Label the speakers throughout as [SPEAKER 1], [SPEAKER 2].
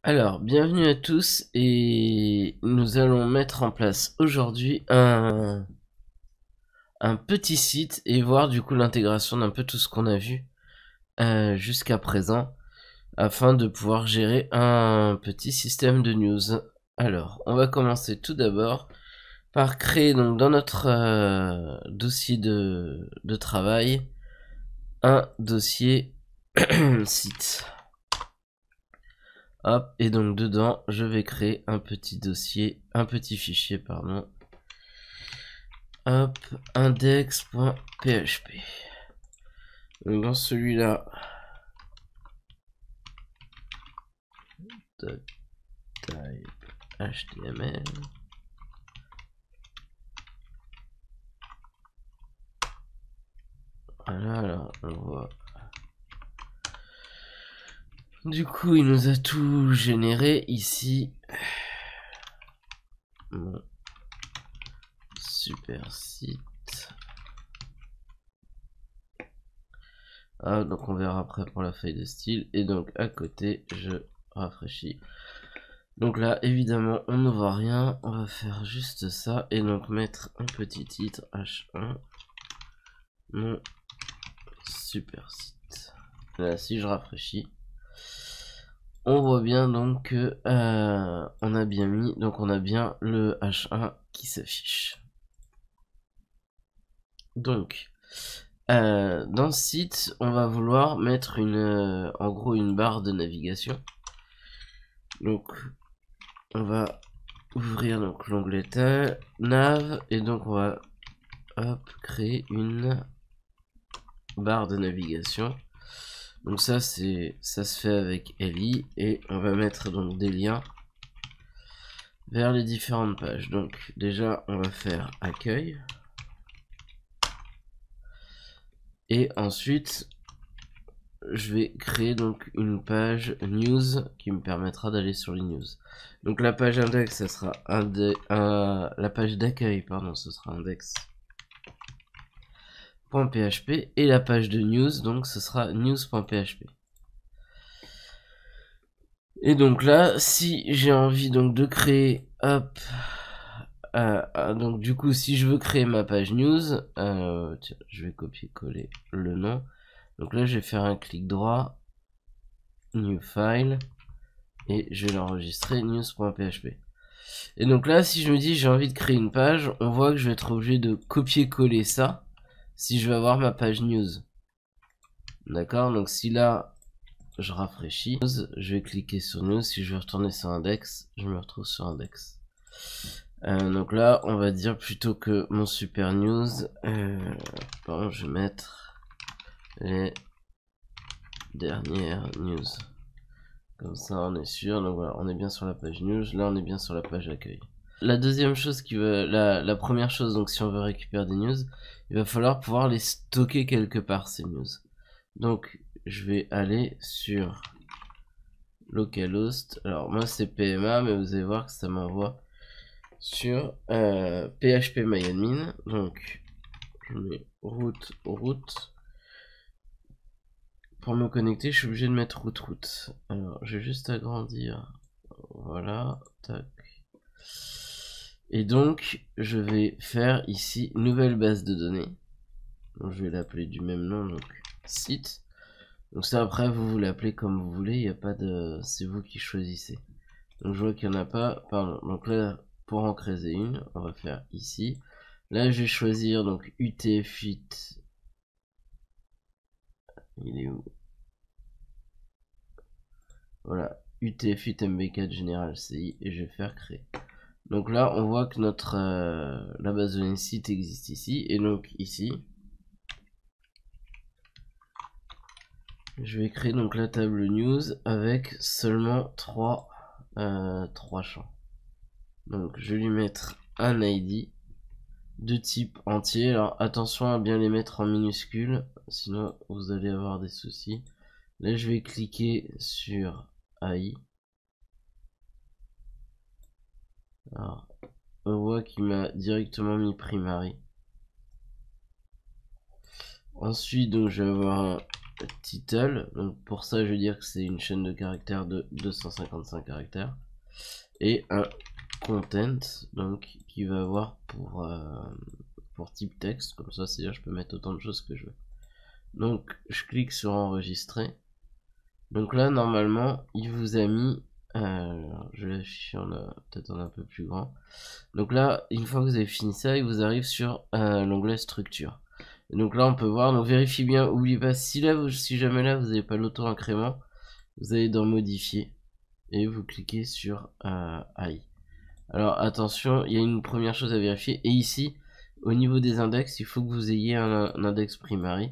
[SPEAKER 1] Alors, bienvenue à tous et nous allons mettre en place aujourd'hui un petit site et voir du coup l'intégration d'un peu tout ce qu'on a vu jusqu'à présent afin de pouvoir gérer un petit système de news. Alors, on va commencer tout d'abord par créer donc dans notre dossier de travail un dossier site. Hop, et donc dedans, je vais créer un petit dossier, un petit fichier, pardon. Hop, index.php. Donc dans celui-là, type HTML. Voilà, alors on voit. Du coup, il nous a tout généré ici. Mon super site. Ah, donc on verra après pour la feuille de style. Et donc à côté, je rafraîchis. Donc là, évidemment, on ne voit rien. On va faire juste ça. Et donc mettre un petit titre H1. Mon super site. Là, si je rafraîchis, on voit bien donc que on a bien mis, donc on a bien le H1 qui s'affiche. Donc, dans ce site, on va vouloir mettre en gros une barre de navigation. Donc, on va ouvrir donc l'onglet nav et donc on va créer une barre de navigation. Donc ça se fait avec li et on va mettre donc des liens vers les différentes pages. Donc déjà on va faire accueil et ensuite je vais créer donc une page news qui me permettra d'aller sur les news. Donc la page index ça sera la page d'accueil pardon, ce sera index.php et la page de news donc ce sera news.php. Et donc là, si j'ai envie donc de créer, hop, donc du coup, si je veux créer ma page news, tiens, je vais copier-coller le nom. Donc là, je vais faire un clic droit, new file, et je vais l'enregistrer news.php. Et donc là, si je me dis j'ai envie de créer une page, on voit que je vais être obligé de copier-coller ça si je veux avoir ma page news. D'accord, donc si là je rafraîchis, je vais cliquer sur news, si je veux retourner sur index, je me retrouve sur index. Donc là on va dire plutôt que mon super news, bon, je vais mettre les dernières news. Comme ça on est sûr, donc voilà, on est bien sur la page news, là on est bien sur la page accueil. La deuxième chose la première chose, donc si on veut récupérer des news, il va falloir pouvoir les stocker quelque part ces news. Donc je vais aller sur localhost, alors moi c'est PMA mais vous allez voir que ça m'envoie sur phpMyAdmin, donc je mets route. Pour me connecter, je suis obligé de mettre route. Alors, je vais juste agrandir. Voilà, tac. Et donc, je vais faire ici nouvelle base de données. Donc, je vais l'appeler du même nom, donc site. Donc ça, après, vous l'appelez comme vous voulez. Il n'y a pas de, c'est vous qui choisissez. Donc je vois qu'il n'y en a pas. Pardon. Donc là, pour en créer une, on va faire ici. Là, je vais choisir donc utfit. Il est où? Voilà, utfit mb4 général ci et je vais faire créer. Donc là, on voit que notre la base de données site existe ici et donc ici, je vais créer donc la table news avec seulement trois champs. Donc je vais lui mettre un ID de type entier. Alors attention à bien les mettre en minuscules, sinon vous allez avoir des soucis. Là je vais cliquer sur AI. Alors on voit qu'il m'a directement mis primary. Ensuite donc je vais avoir title. Donc pour ça, je vais dire que c'est une chaîne de caractères de 255 caractères. Et un content, donc qui va avoir pour type texte, comme ça, c'est-à-dire je peux mettre autant de choses que je veux. Donc je clique sur enregistrer. Donc là, normalement, il vous a mis, je vais l'afficher peut-être en un peu plus grand. Donc là, une fois que vous avez fini ça, il vous arrive sur l'onglet structure. Et donc là, on peut voir, donc vérifiez bien, n'oubliez pas, si jamais là, vous n'avez pas l'auto-incrément, vous allez dans modifier et vous cliquez sur I. Alors attention, il y a une première chose à vérifier, et ici, au niveau des index, il faut que vous ayez un index primary.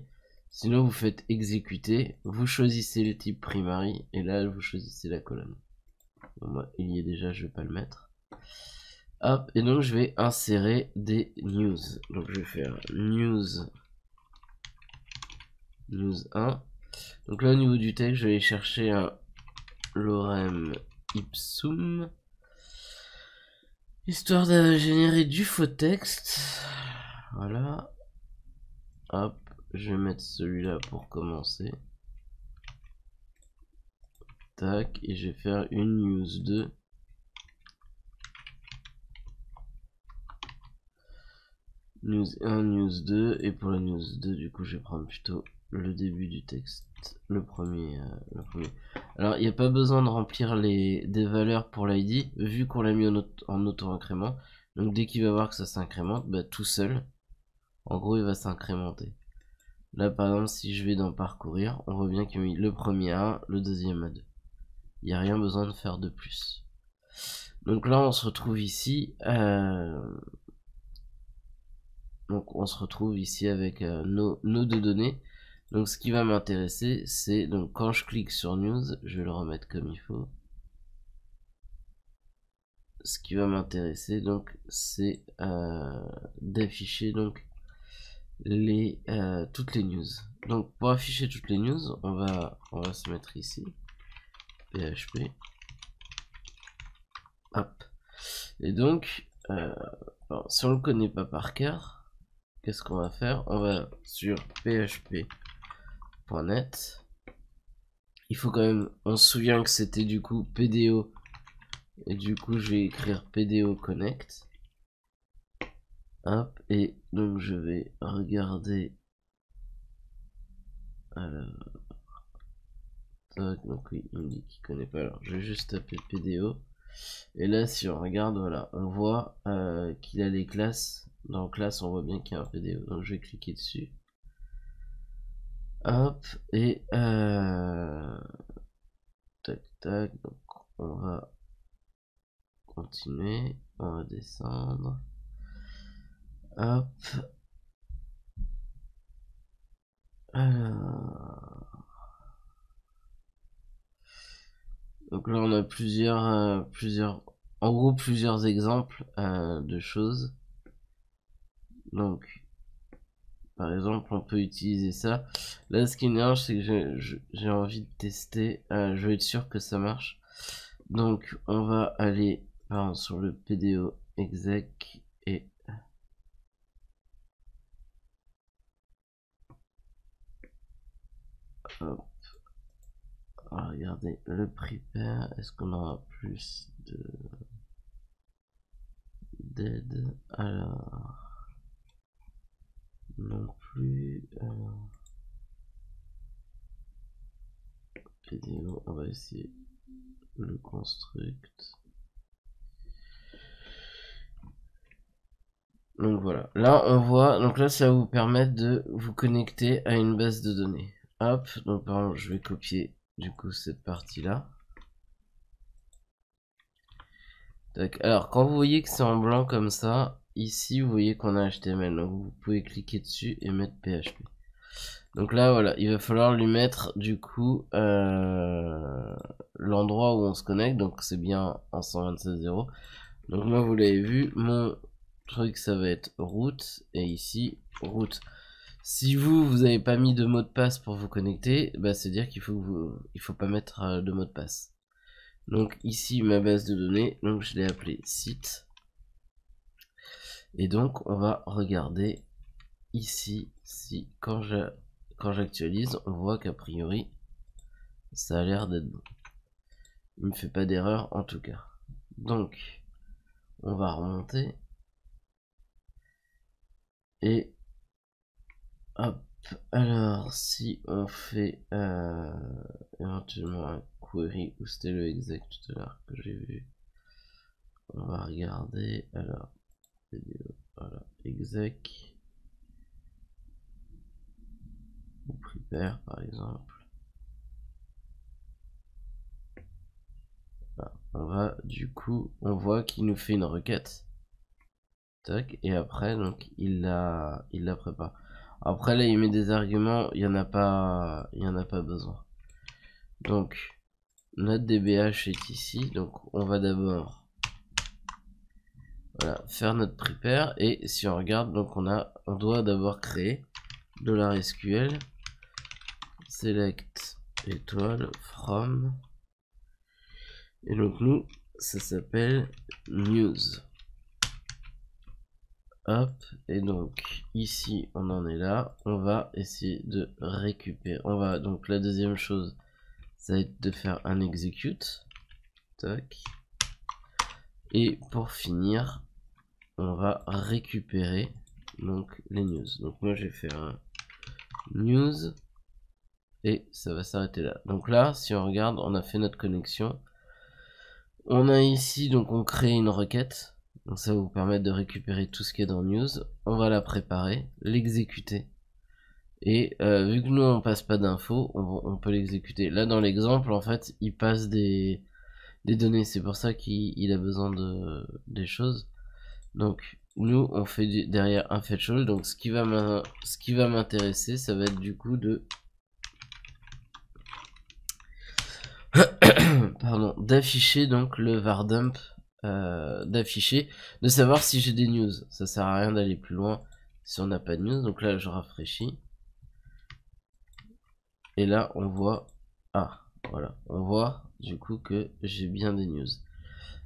[SPEAKER 1] Sinon, vous faites exécuter, vous choisissez le type primary, et là, vous choisissez la colonne. Bon, moi, il y est déjà, je vais pas le mettre. Hop, et donc je vais insérer des news. Donc je vais faire news 1. Donc là, au niveau du texte, je vais aller chercher un lorem ipsum, histoire de générer du faux texte. Voilà. Hop, je vais mettre celui-là pour commencer. Tac, et je vais faire une news 2. News 1, news 2, et pour la news 2, du coup, je vais prendre plutôt le début du texte, le premier. Alors, il n'y a pas besoin de remplir des valeurs pour l'ID, vu qu'on l'a mis en auto-incrément. Donc, dès qu'il va voir que ça s'incrémente, bah, tout seul, en gros, il va s'incrémenter. Là, par exemple, si je vais dans parcourir, on voit bien qu'il a mis le premier à 1, le deuxième à 2. Il n'y a rien besoin de faire de plus. Donc là, on se retrouve ici. Donc on se retrouve ici avec nos deux données. Donc ce qui va m'intéresser, c'est donc quand je clique sur news, je vais le remettre comme il faut. Ce qui va m'intéresser donc c'est d'afficher donc toutes les news. Donc pour afficher toutes les news, on va se mettre ici PHP. Hop. Et donc alors, si on le connaît pas par cœur, qu'est-ce qu'on va faire? On va sur php.net. Il faut quand même, on se souvient que c'était du coup PDO, et du coup je vais écrire PDO connect. Hop, et donc je vais regarder. Alors, donc oui, il me dit qu'il connaît pas, alors je vais juste taper PDO. Et là, si on regarde, voilà, on voit qu'il a les classes. Dans classe, on voit bien qu'il y a un PDO. Donc je vais cliquer dessus. Hop, et tac tac, donc on va continuer, on va descendre. Hop. Alors. Donc là on a plusieurs en gros plusieurs exemples de choses. Donc par exemple on peut utiliser ça. Là ce qui m'énerve c'est que j'ai envie de tester, je veux être sûr que ça marche. Donc on va aller par exemple, sur le PDO exec et hop. Regardez le prepare, est-ce qu'on aura plus d'aide? Alors non plus. Alors PDO, on va essayer le construct. Donc voilà, là on voit, donc là ça va vous permettre de vous connecter à une base de données. Hop, donc par exemple je vais copier du coup cette partie là. Tac. Alors quand vous voyez que c'est en blanc comme ça, ici vous voyez qu'on a HTML, donc vous pouvez cliquer dessus et mettre PHP. Donc là voilà, il va falloir lui mettre du coup l'endroit où on se connecte, donc c'est bien en 126.0. Donc moi vous l'avez vu, mon truc ça va être route, et ici route. Si vous avez pas mis de mot de passe pour vous connecter, bah c'est dire qu'il faut pas mettre de mot de passe. Donc ici ma base de données, donc je l'ai appelée site. Et donc on va regarder ici si quand quand j'actualise, on voit qu'a priori, ça a l'air d'être bon. Il me fait pas d'erreur en tout cas. Donc, on va remonter. Et hop, alors si on fait éventuellement un query, où c'était le exec tout à l'heure que j'ai vu, on va regarder, alors, vidéo, voilà, exec, ou prepare par exemple. Voilà, on va, du coup, on voit qu'il nous fait une requête. Tac, et après, donc, il la prépare. Après, là, il met des arguments, il y en a pas besoin. Donc, notre DBH est ici, donc on va d'abord voilà, faire notre prepare, et si on regarde, donc on doit d'abord créer $SQL select étoile from, et donc nous ça s'appelle news. Hop, et donc ici on en est là, on va essayer de récupérer, on va donc la deuxième chose ça va être de faire un execute. Tac. Et pour finir, on va récupérer donc les news. Donc moi j'ai fait un news et ça va s'arrêter là. Donc là, si on regarde, on a fait notre connexion. On a ici, donc on crée une requête. Donc ça va vous permettre de récupérer tout ce qui est dans news. On va la préparer, l'exécuter. Et vu que nous on passe pas d'infos, on peut l'exécuter. Là dans l'exemple, en fait, il passe des données. C'est pour ça qu'il a besoin des choses. Donc nous on fait derrière un fetch all. Donc ce qui va m'intéresser, ça va être du coup de pardon, d'afficher donc le vardump, d'afficher, de savoir si j'ai des news. Ça sert à rien d'aller plus loin si on n'a pas de news. Donc là je rafraîchis et là on voit, ah voilà, on voit du coup que j'ai bien des news.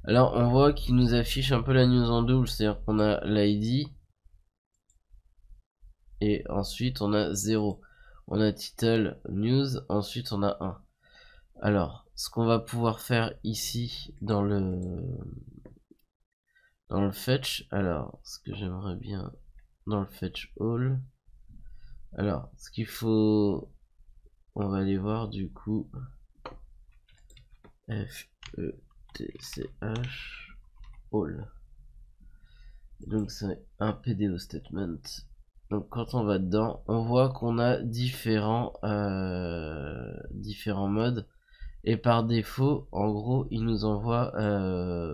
[SPEAKER 1] Alors on voit qu'il nous affiche un peu la news en double, c'est-à-dire qu'on a l'ID et ensuite on a 0. On a title news, ensuite on a 1. Alors, ce qu'on va pouvoir faire ici dans le fetch, alors ce que j'aimerais bien dans le fetch all, alors ce qu'il faut, on va aller voir du coup FETCH all. Donc c'est un PDO statement. Donc quand on va dedans, on voit qu'on a différents modes. Et par défaut, en gros, il nous envoie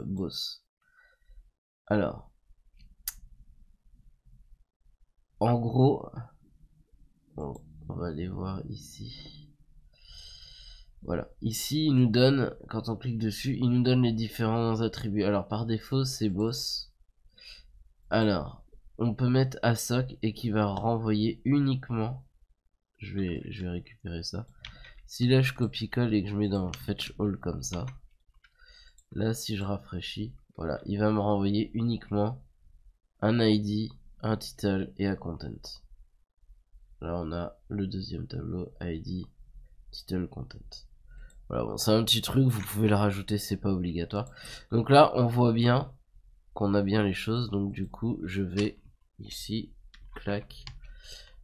[SPEAKER 1] boss. Alors, en gros, on va aller voir ici. Voilà, ici, il nous donne, quand on clique dessus, il nous donne les différents attributs. Alors, par défaut, c'est boss. Alors, on peut mettre assoc et qui va renvoyer uniquement. Je vais récupérer ça. Si là je copie-colle et que je mets dans fetch all comme ça, là si je rafraîchis, voilà, il va me renvoyer uniquement un ID, un title et un content. Là on a le deuxième tableau, ID, title, content. Voilà, bon, c'est un petit truc, vous pouvez le rajouter, c'est pas obligatoire. Donc là on voit bien qu'on a bien les choses, donc du coup je vais ici, clac,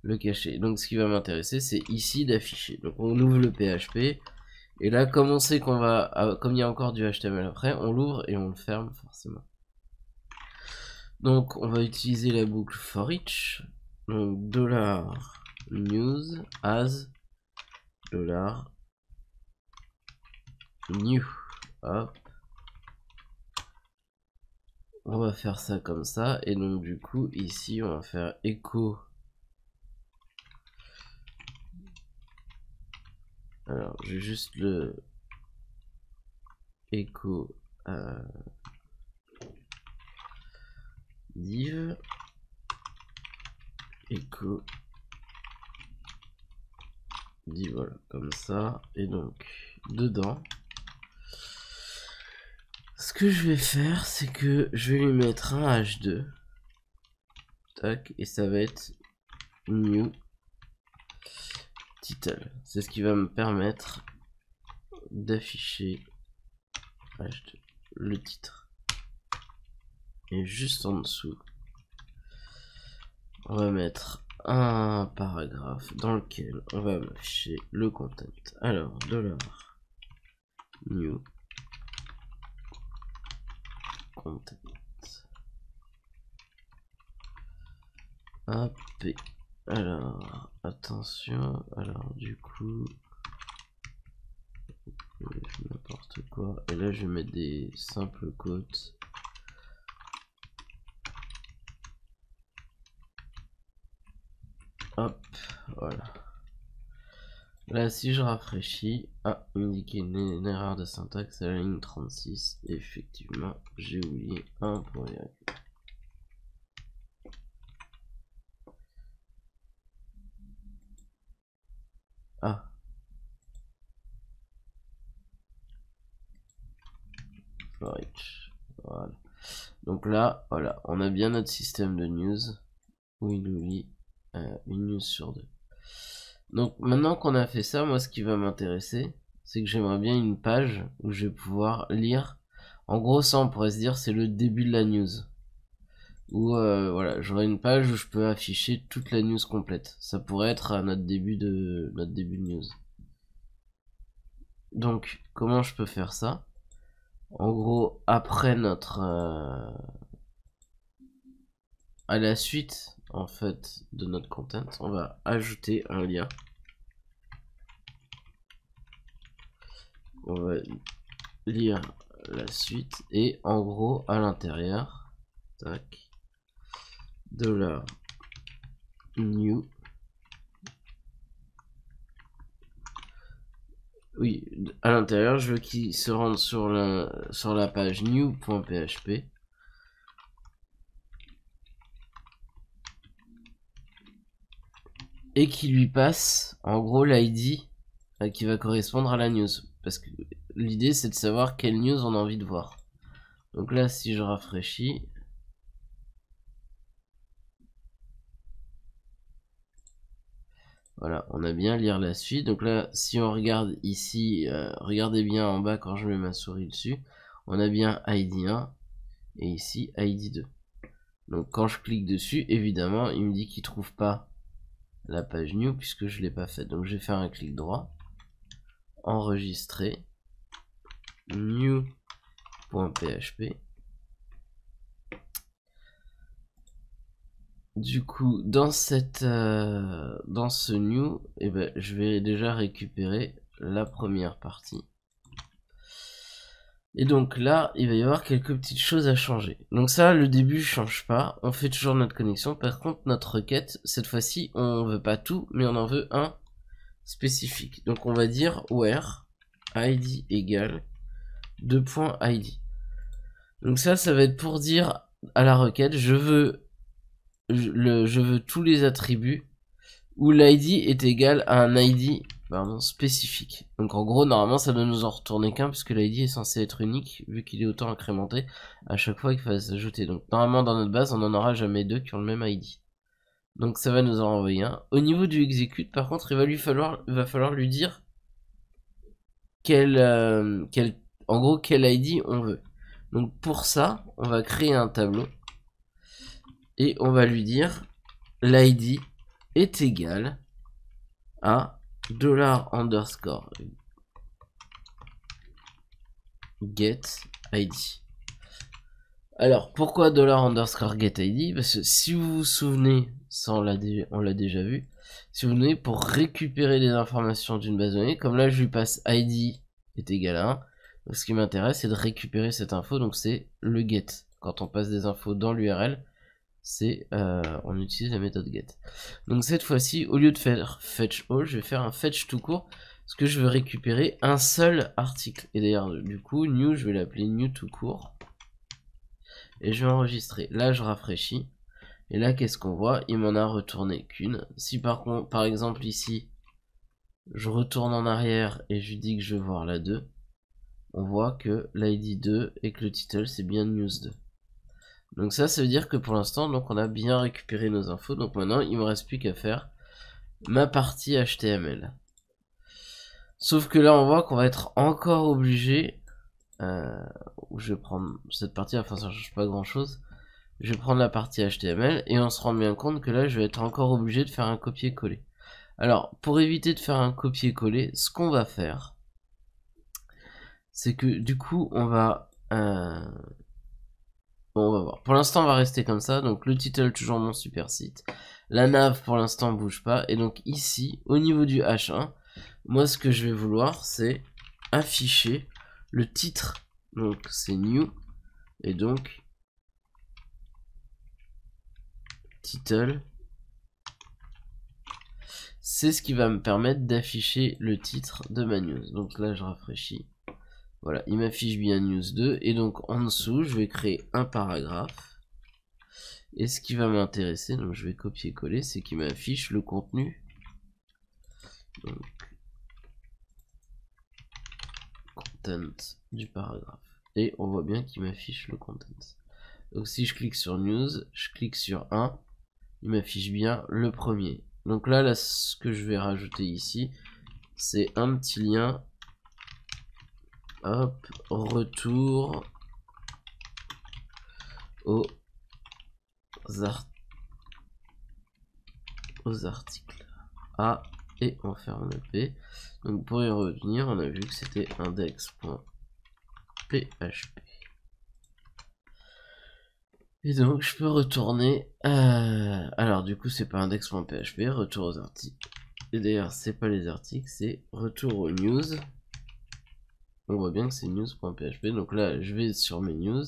[SPEAKER 1] le cacher. Donc ce qui va m'intéresser c'est ici d'afficher. Donc on ouvre le PHP et là comme on sait qu'on va, comme il y a encore du HTML après, on l'ouvre et on le ferme forcément. Donc on va utiliser la boucle for each. Donc $news as $new. Hop. On va faire ça comme ça et donc du coup ici on va faire echo. Alors, j'ai juste le echo div echo div, voilà, comme ça. Et donc, dedans, ce que je vais faire, c'est que je vais lui mettre un h2. Tac, et ça va être new. title. C'est ce qui va me permettre d'afficher le titre. Et juste en dessous, on va mettre un paragraphe dans lequel on va afficher le content. Alors, $new content. AP. Alors, attention, alors du coup, n'importe quoi. Et là, je vais mettre des simples quotes. Hop, voilà. Là, si je rafraîchis, il me dit qu'il y a une erreur de syntaxe à la ligne 36. Et effectivement, j'ai oublié un point virgule. Ah. For each. Voilà. Donc là, voilà, on a bien notre système de news où il nous lit une news sur deux. Donc maintenant qu'on a fait ça, moi ce qui va m'intéresser, c'est que j'aimerais bien une page où je vais pouvoir lire. En gros, ça on pourrait se dire c'est le début de la news. Où voilà, j'aurai une page où je peux afficher toute la news complète. Ça pourrait être à notre début de news. Donc comment je peux faire ça? En gros, après notre à la suite en fait de notre content, on va ajouter un lien. On va lire la suite et en gros à l'intérieur, tac, $new. Oui, à l'intérieur, je veux qu'il se rende sur la page new.php. Et qui lui passe en gros l'ID qui va correspondre à la news. Parce que l'idée c'est de savoir quelle news on a envie de voir. Donc là si je rafraîchis, voilà, on a bien lire la suite. Donc là si on regarde ici, regardez bien en bas quand je mets ma souris dessus, on a bien ID 1 et ici ID 2. Donc quand je clique dessus, évidemment il me dit qu'il trouve pas la page new puisque je l'ai pas faite. Donc je vais faire un clic droit, enregistrer new.php. Du coup dans ce new, je vais déjà récupérer la première partie. Et donc là, il va y avoir quelques petites choses à changer. Donc ça, le début change pas. On fait toujours notre connexion. Par contre, notre requête, cette fois-ci, on veut pas tout, mais on en veut un spécifique. Donc on va dire where id égale 2.id. Donc ça va être pour dire à la requête, je veux tous les attributs où l'id est égal à un id spécifique. Donc en gros, normalement, ça doit nous en retourner qu'un, puisque l'ID est censé être unique, vu qu'il est autant incrémenté à chaque fois qu'il va s'ajouter. Donc normalement, dans notre base, on n'en aura jamais deux qui ont le même ID. Donc ça va nous en envoyer un. Au niveau du execute, par contre, il va falloir lui dire en gros, quel ID on veut. Donc pour ça, on va créer un tableau et on va lui dire l'ID est égal à $_get ID. Alors pourquoi $_ get ID? Parce que si vous vous souvenez, ça on l'a déjà vu, si vous venez pour récupérer des informations d'une base de données, comme là je lui passe ID est égal à 1, donc ce qui m'intéresse c'est de récupérer cette info, donc c'est le get. Quand on passe des infos dans l'URL, on utilise la méthode get. Donc cette fois-ci, au lieu de faire fetch all, je vais faire un fetch tout court, parce que je veux récupérer un seul article. Et d'ailleurs, du coup, new, je vais l'appeler new tout court. Et je vais enregistrer. Là, je rafraîchis. Et là, qu'est-ce qu'on voit? Il m'en a retourné qu'une. Si par exemple ici, je retourne en arrière et je lui dis que je veux voir la 2, on voit que l'ID 2 et que le title c'est bien news 2. Donc ça veut dire que pour l'instant, donc on a bien récupéré nos infos. Donc maintenant, il me reste plus qu'à faire ma partie HTML. Sauf que là on voit qu'on va être encore obligé, je vais prendre cette partie, enfin ça change pas grand chose, je vais prendre la partie HTML et on se rend bien compte que là je vais être encore obligé de faire un copier-coller. Alors pour éviter de faire un copier-coller, ce qu'on va faire, c'est que du coup on va... Bon, on va voir. Pour l'instant, on va rester comme ça. Donc, le title, toujours mon super site. La nav, pour l'instant, bouge pas. Et donc, ici, au niveau du H1, moi, ce que je vais vouloir, c'est afficher le titre. Donc, c'est new. Et donc, title. C'est ce qui va me permettre d'afficher le titre de ma news. Donc là, je rafraîchis. Voilà, il m'affiche bien news 2. Et donc, en dessous, je vais créer un paragraphe. Et ce qui va m'intéresser, donc je vais copier-coller, c'est qu'il m'affiche le contenu. Donc, content du paragraphe. Et on voit bien qu'il m'affiche le content. Donc si je clique sur news, je clique sur 1, il m'affiche bien le premier. Donc là, ce que je vais rajouter ici, c'est un petit lien. Hop, retour aux articles. A, et on ferme le P. Donc pour y revenir, on a vu que c'était index.php. Et donc je peux retourner. Alors du coup c'est pas index.php, retour aux articles. Et d'ailleurs c'est pas les articles, c'est retour aux news. On voit bien que c'est news.php. Donc là je vais sur mes news.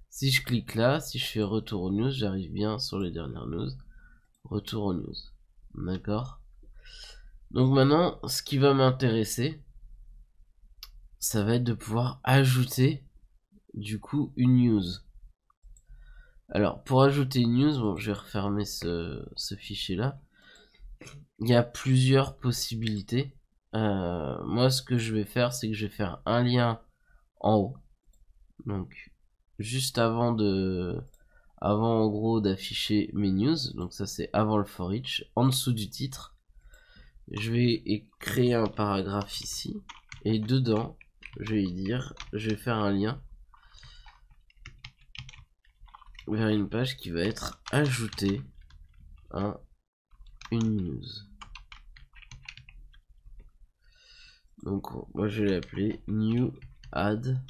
[SPEAKER 1] Si je clique là, si je fais retour aux news, j'arrive bien sur les dernières news. Retour aux news. D'accord. Donc maintenant, ce qui va m'intéresser, ça va être de pouvoir ajouter du coup une news. Alors pour ajouter une news, bon, je vais refermer ce fichier là. Il y a plusieurs possibilités. Moi ce que je vais faire, c'est que je vais faire un lien en haut. Donc juste avant en gros d'afficher mes news. Donc ça c'est avant le for each. En dessous du titre, je vais créer un paragraphe ici. Et dedans, je vais faire un lien vers une page qui va être ajoutée à une news. Donc moi je vais l'appeler new add.php.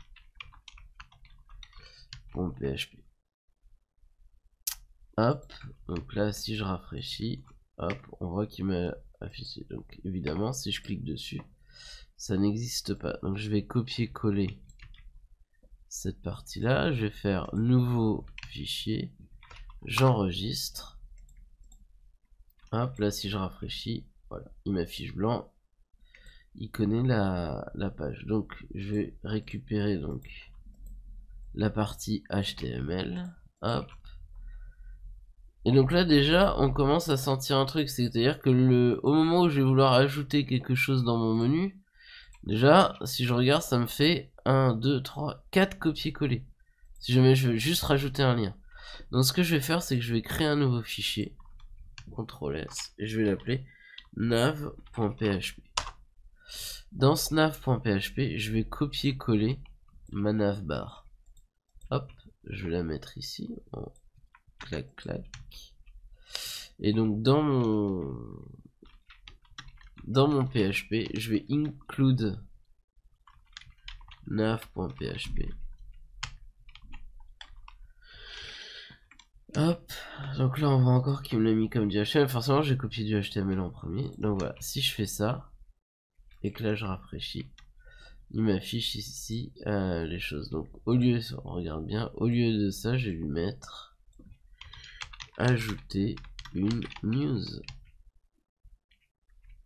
[SPEAKER 1] Hop, donc là si je rafraîchis, hop, on voit qu'il m'a affiché. Donc évidemment si je clique dessus, ça n'existe pas. Donc je vais copier-coller cette partie là, je vais faire nouveau fichier, j'enregistre. Hop, là si je rafraîchis, voilà, il m'affiche blanc, il connaît la page. Donc je vais récupérer donc la partie HTML, hop. Et donc là déjà on commence à sentir un truc, c'est-à-dire que au moment où je vais vouloir ajouter quelque chose dans mon menu, déjà si je regarde ça me fait 1, 2, 3, 4 copier-coller. Si jamais je veux juste rajouter un lien. Donc ce que je vais faire c'est que je vais créer un nouveau fichier, CTRL S, et je vais l'appeler nav.php. Dans ce nav.php, je vais copier-coller ma navbar. Hop, je vais la mettre ici. En clac clac. Et donc dans mon PHP, je vais include nav.php. Hop, donc là on voit encore qu'il me l'a mis comme du HTML. Forcément j'ai copié du HTML en premier. Donc voilà, si je fais ça et que là je rafraîchis, il m'affiche ici les choses. Donc au lieu, on regarde bien, au lieu de ça, je vais lui mettre ajouter une news.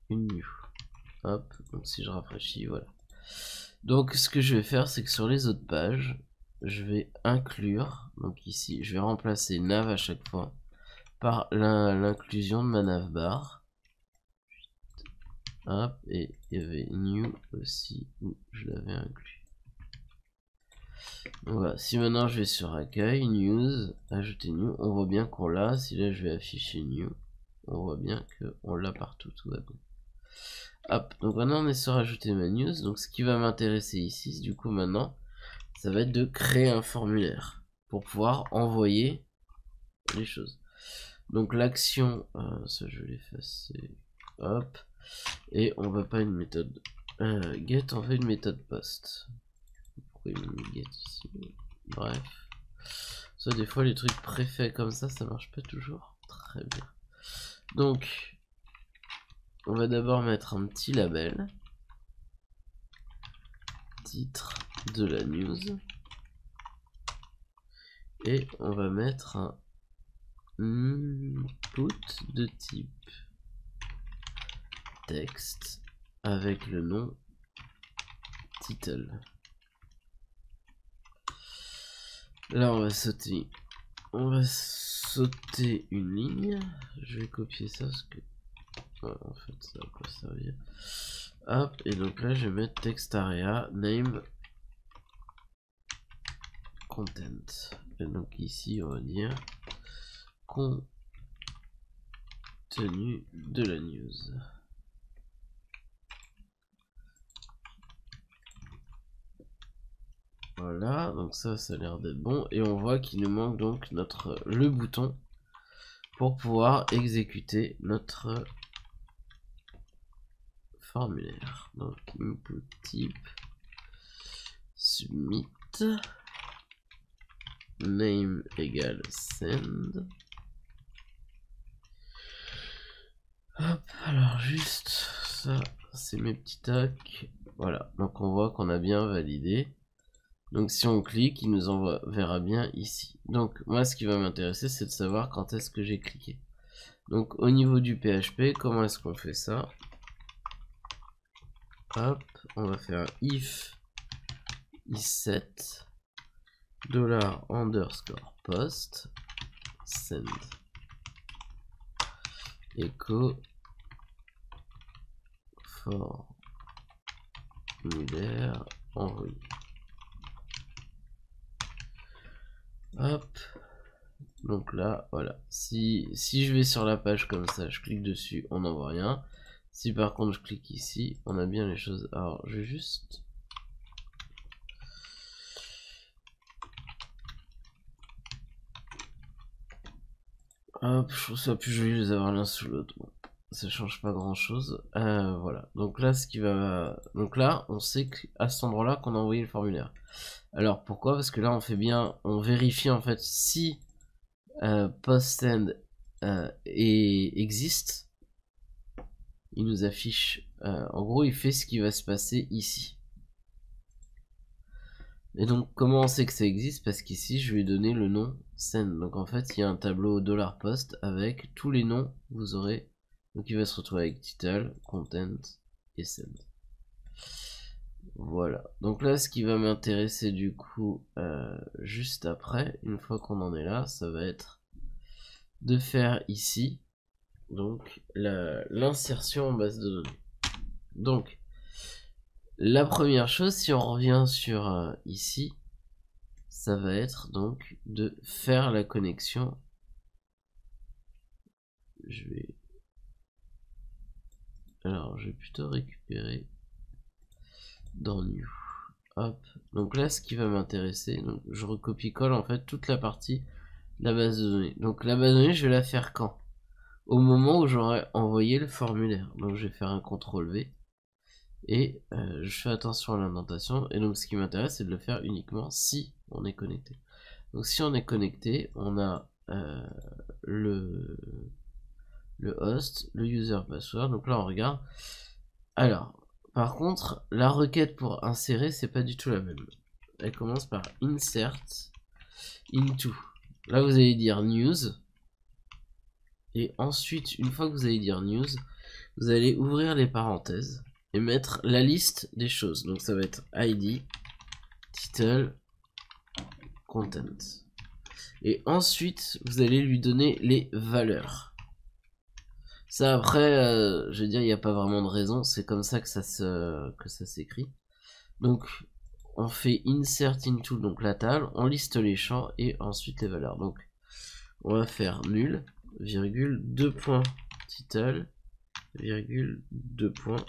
[SPEAKER 1] Une new. Hop, donc si je rafraîchis, voilà. Donc ce que je vais faire, c'est que sur les autres pages, je vais inclure, donc ici, je vais remplacer nav à chaque fois par l'inclusion de ma navbar. Hop, et il y avait new aussi où je l'avais inclus. Donc voilà, si maintenant je vais sur accueil, news, ajouter new, on voit bien qu'on l'a. Si là je vais afficher new, on voit bien qu'on l'a partout, tout va bien. Hop, donc maintenant on est sur ajouter ma news. Donc ce qui va m'intéresser ici, du coup maintenant, ça va être de créer un formulaire pour pouvoir envoyer les choses. Donc l'action, ça je vais l'effacer, hop, et on va pas une méthode get, on fait une méthode post. Pourquoi il m'a mis get ici? Bref, ça des fois les trucs préfaits comme ça marche pas toujours très bien. Donc on va d'abord mettre un petit label, titre de la news, et on va mettre un input de type texte avec le nom title. Là on va sauter une ligne. Je vais copier ça parce que en fait ça va pas servir. Hop, et donc là je vais mettre text area name content. Et donc ici on va dire contenu de la news. Voilà, donc ça a l'air d'être bon. Et on voit qu'il nous manque donc le bouton pour pouvoir exécuter notre formulaire. Donc input type submit name égale send. Hop, alors juste ça, c'est mes petits tacs. Voilà, donc on voit qu'on a bien validé. Donc si on clique, il nous verra bien ici. Donc moi ce qui va m'intéresser, c'est de savoir quand est-ce que j'ai cliqué. Donc au niveau du PHP, comment est-ce qu'on fait ça? Hop, on va faire if is7 $_ send echo formulaire envoyé. Hop, donc là voilà, si je vais sur la page comme ça, je clique dessus, on n'en voit rien. Si par contre je clique ici, on a bien les choses. Alors je vais juste hop, je trouve ça plus joli de les avoir l'un sous l'autre. Bon, ça change pas grand chose. Voilà, donc là donc là on sait qu'à cet endroit là qu'on a envoyé le formulaire. Alors pourquoi? Parce que là on vérifie en fait si post-send existe. Il nous affiche, en gros il fait ce qui va se passer ici. Et donc comment on sait que ça existe? Parce qu'ici je vais donner le nom send. Donc en fait il y a un tableau $post avec tous les noms que vous aurez. Donc il va se retrouver avec title, content et send. Voilà, donc là ce qui va m'intéresser du coup juste après, une fois qu'on en est là, ça va être de faire ici donc l'insertion en base de données. Donc la première chose, si on revient sur ici, ça va être donc de faire la connexion. Alors je vais plutôt récupérer dans new. Hop, donc là ce qui va m'intéresser, donc je recopie-colle en fait toute la partie de la base de données. Donc la base de données je vais la faire quand? Au moment où j'aurai envoyé le formulaire. Donc je vais faire un CTRL V et je fais attention à l'indentation. Et donc ce qui m'intéresse c'est de le faire uniquement si on est connecté. Donc si on est connecté, on a le host, le user password. Donc là on regarde. Alors par contre la requête pour insérer c'est pas du tout la même. Elle commence par insert into. Là vous allez dire news. Et ensuite, une fois que vous allez dire news, vous allez ouvrir les parenthèses et mettre la liste des choses. Donc ça va être ID, title, content. Et ensuite, vous allez lui donner les valeurs. Ça après, je veux dire, il n'y a pas vraiment de raison. C'est comme ça que ça s'écrit. Donc, on fait insert into, donc la table, on liste les champs et ensuite les valeurs. Donc, on va faire nul, virgule, 2 points title, virgule, 2 points,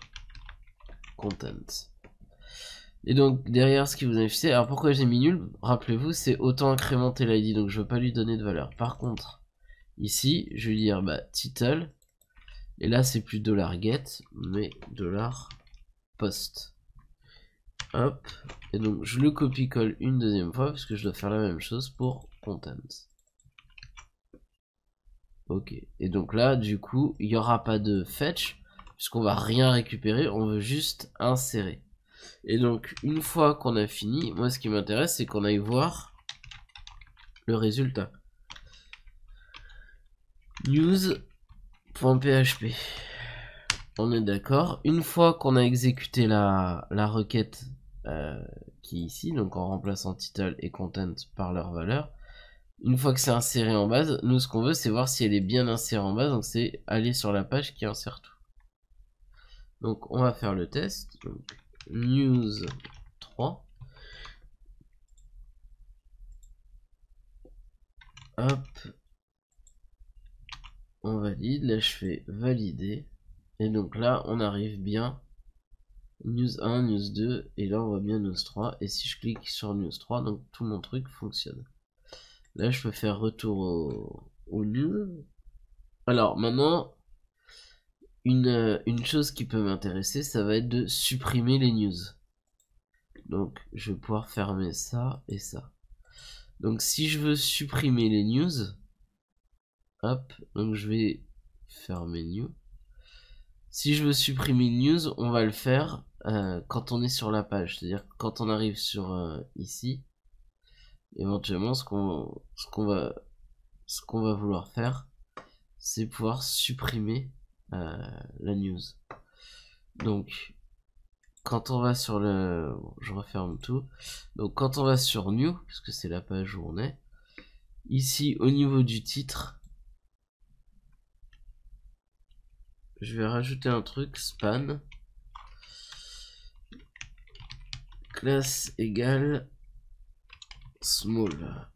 [SPEAKER 1] content. Et donc derrière ce qui vous a fait, alors pourquoi j'ai mis nul, rappelez-vous, c'est autant incrémenter l'id, donc je veux pas lui donner de valeur. Par contre, ici, je vais dire bah, title, et là c'est plus $get, mais $post. Hop, et donc je le copie-colle une deuxième fois, parce que je dois faire la même chose pour content. Ok, et donc là, du coup, il n'y aura pas de fetch, puisqu'on va rien récupérer, on veut juste insérer. Et donc, une fois qu'on a fini, moi ce qui m'intéresse, c'est qu'on aille voir le résultat. News.php. On est d'accord. Une fois qu'on a exécuté la requête qui est ici, donc en remplaçant title et content par leur valeur, une fois que c'est inséré en base, nous ce qu'on veut c'est voir si elle est bien insérée en base, donc c'est aller sur la page qui insère tout. Donc on va faire le test. Donc, news 3. Hop. On valide, là je fais valider. Et donc là on arrive bien. News 1, news 2, et là on voit bien news 3. Et si je clique sur news 3, donc tout mon truc fonctionne. Là je peux faire retour au news. Alors maintenant, une chose qui peut m'intéresser, ça va être de supprimer les news. Donc je vais pouvoir fermer ça et ça. Donc si je veux supprimer les news, hop, donc je vais fermer new. Si je veux supprimer une news, on va le faire quand on est sur la page, c'est-à-dire quand on arrive sur ici. Éventuellement, ce qu'on va vouloir faire, c'est pouvoir supprimer la news. Donc, quand on va sur le, bon, je referme tout. Donc, quand on va sur new, puisque c'est la page où on est, ici au niveau du titre, je vais rajouter un truc span classe égale small.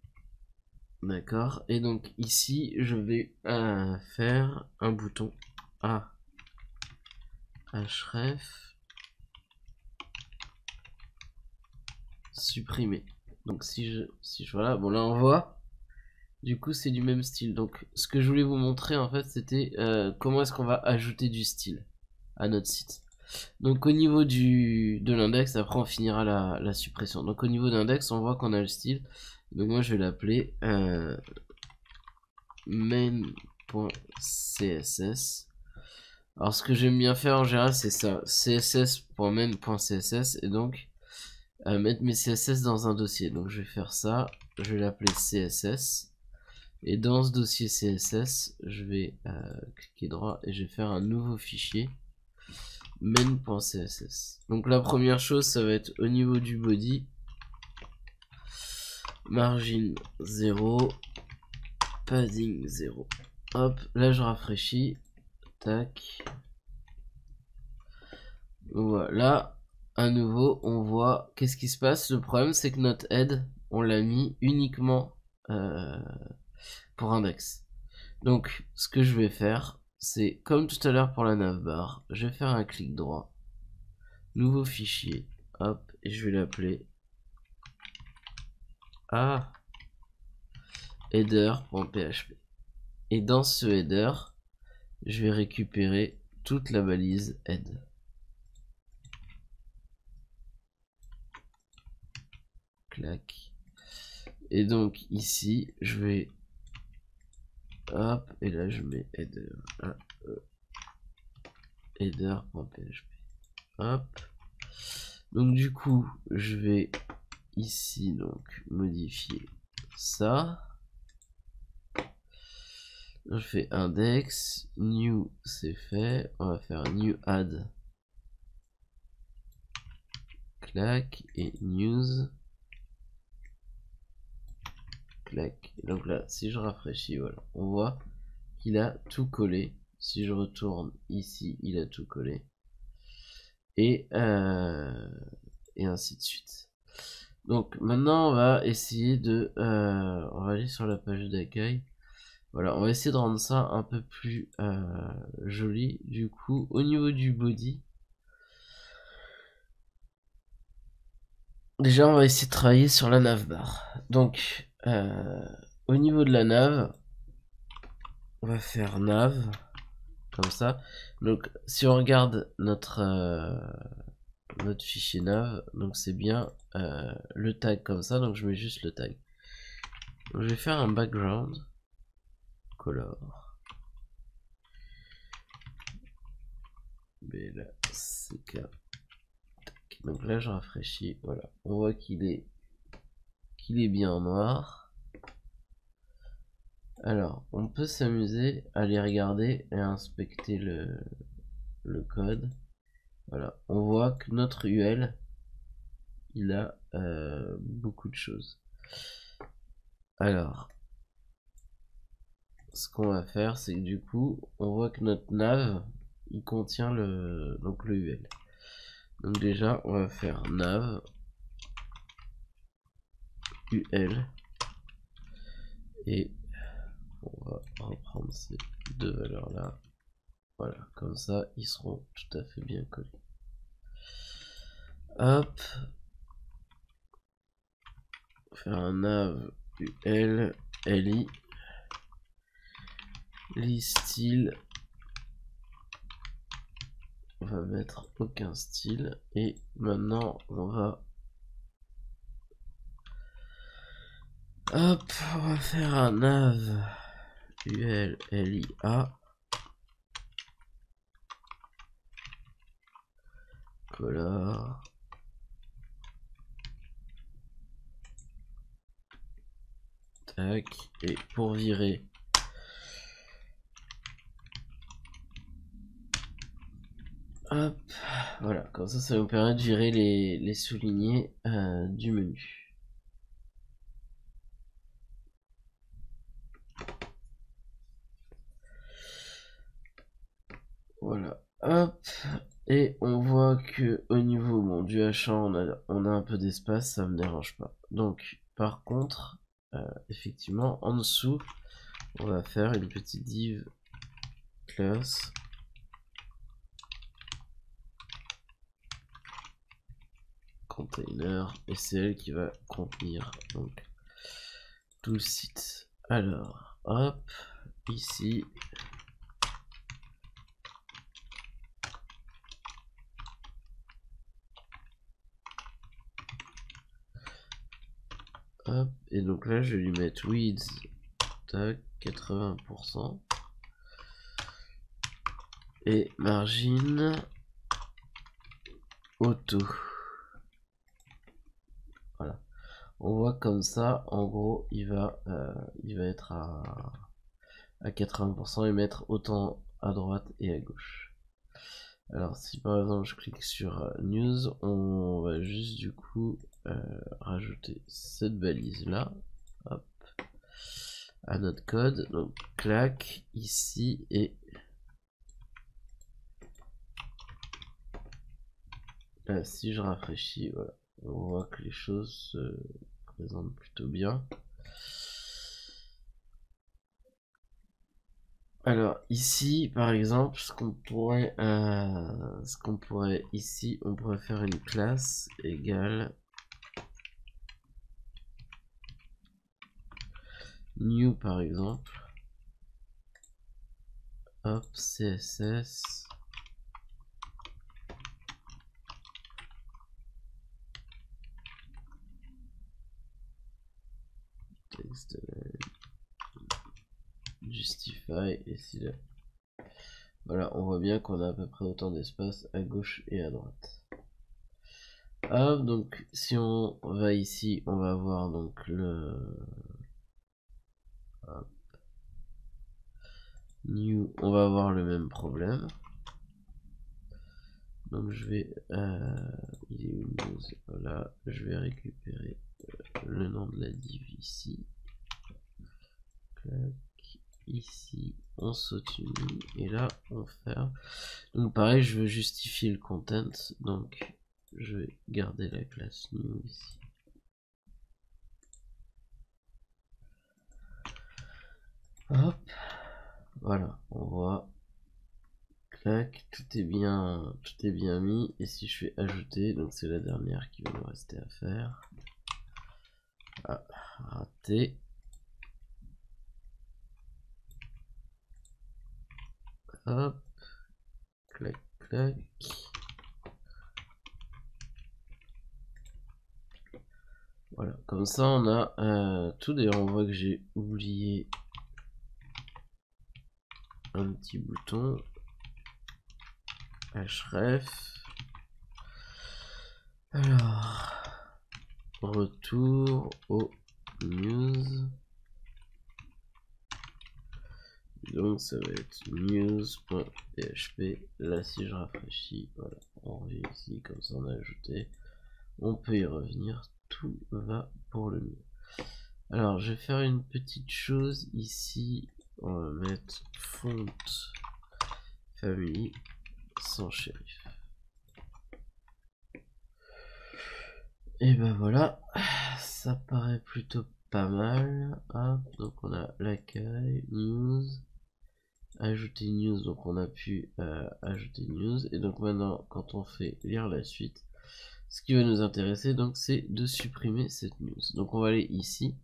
[SPEAKER 1] D'accord, et donc ici je vais faire un bouton href supprimer. Donc si je voilà, bon là on voit, du coup c'est du même style. Donc ce que je voulais vous montrer en fait c'était comment est-ce qu'on va ajouter du style à notre site. Donc au niveau de l'index, après on finira la suppression. Donc au niveau d'index on voit qu'on a le style. Donc moi je vais l'appeler main.css. Alors ce que j'aime bien faire en général c'est ça, css.main.css, et donc mettre mes CSS dans un dossier. Donc je vais faire ça, je vais l'appeler CSS, et dans ce dossier CSS je vais cliquer droit et je vais faire un nouveau fichier main.css. Donc la première chose ça va être au niveau du body, margin 0, padding 0. Hop, là je rafraîchis, tac. Voilà, à nouveau on voit qu'est-ce qui se passe. Le problème c'est que notre head on l'a mis uniquement pour index. Donc ce que je vais faire, c'est comme tout à l'heure pour la navbar, je vais faire un clic droit, nouveau fichier, hop, et je vais l'appeler header.php. Et dans ce header, je vais récupérer toute la balise head. Clac. Et donc ici, je vais hop, et là je mets header header.php. Hop. Donc du coup, je vais ici donc modifier ça. Je fais index, new c'est fait, on va faire new add, clac, et news, clac. Et donc là, si je rafraîchis, voilà, on voit qu'il a tout collé. Si je retourne ici, il a tout collé. Et ainsi de suite. Donc maintenant, on va essayer de... on va aller sur la page d'accueil. Voilà, on va essayer de rendre ça un peu plus joli. Du coup, au niveau du body, déjà on va essayer de travailler sur la navbar. Donc, au niveau de la nav, on va faire nav, comme ça. Donc, si on regarde notre fichier nav, donc c'est bien le tag comme ça, donc je mets juste le tag. Donc, je vais faire un background color. BLCK. Donc là je rafraîchis, voilà. On voit qu'il est bien en noir. Alors, on peut s'amuser à aller regarder et inspecter le code. Voilà, on voit que notre UL, il a beaucoup de choses. Alors, ce qu'on va faire, c'est que du coup, on voit que notre nav, il contient le UL. Donc déjà, on va faire nav UL et on va reprendre ces deux valeurs là. Voilà, comme ça, ils seront tout à fait bien collés. Hop, faire un nav UL li style, on va mettre aucun style et maintenant on va faire un nav ul lia color tac, et pour virer hop, voilà, comme ça nous permet de virer les soulignés du menu. Voilà, hop, et on voit que au niveau du H1 on a un peu d'espace, ça me dérange pas. Donc par contre, effectivement en dessous on va faire une petite div class container et c'est elle qui va contenir donc tout le site. Alors hop, ici hop, et donc là je vais lui mettre width tac 80% et margin auto. Voilà, on voit comme ça en gros il va être à 80% et mettre autant à droite et à gauche. Alors si par exemple je clique sur news, on va juste du coup rajouter cette balise là, hop, à notre code, donc clac ici et là si je rafraîchis, voilà, on voit que les choses se présentent plutôt bien. Alors ici par exemple ce qu'on pourrait ici, on pourrait faire une classe égale new par exemple, hop, css text justify et si là, voilà, on voit bien qu'on a à peu près autant d'espace à gauche et à droite. Hop, donc si on va ici, on va avoir donc le hop, new, on va avoir le même problème. Donc je vais il est Windows, voilà, je vais récupérer le nom de la div ici, clac, ici on saute une ligne et là on ferme. Donc pareil, je veux justifier le content, donc je vais garder la classe new ici. Hop, voilà, on voit. Clac, tout est bien mis. Et si je fais ajouter, donc c'est la dernière qui va me rester à faire. Ah, raté. Hop, clac, clac. Voilà, comme ça on a tout. D'ailleurs, on voit que j'ai oublié un petit bouton. href. Alors, retour aux news. Donc ça va être news.php. Là, si je rafraîchis, voilà, on revient ici, comme ça on a ajouté. On peut y revenir, tout va pour le mieux. Alors, je vais faire une petite chose ici. On va mettre font family sans shérif. Et ben voilà, ça paraît plutôt pas mal. Hop, donc on a l'accueil, news, ajouter news, donc on a pu ajouter news. Et donc maintenant, quand on fait lire la suite, ce qui va nous intéresser, donc c'est de supprimer cette news. Donc on va aller ici.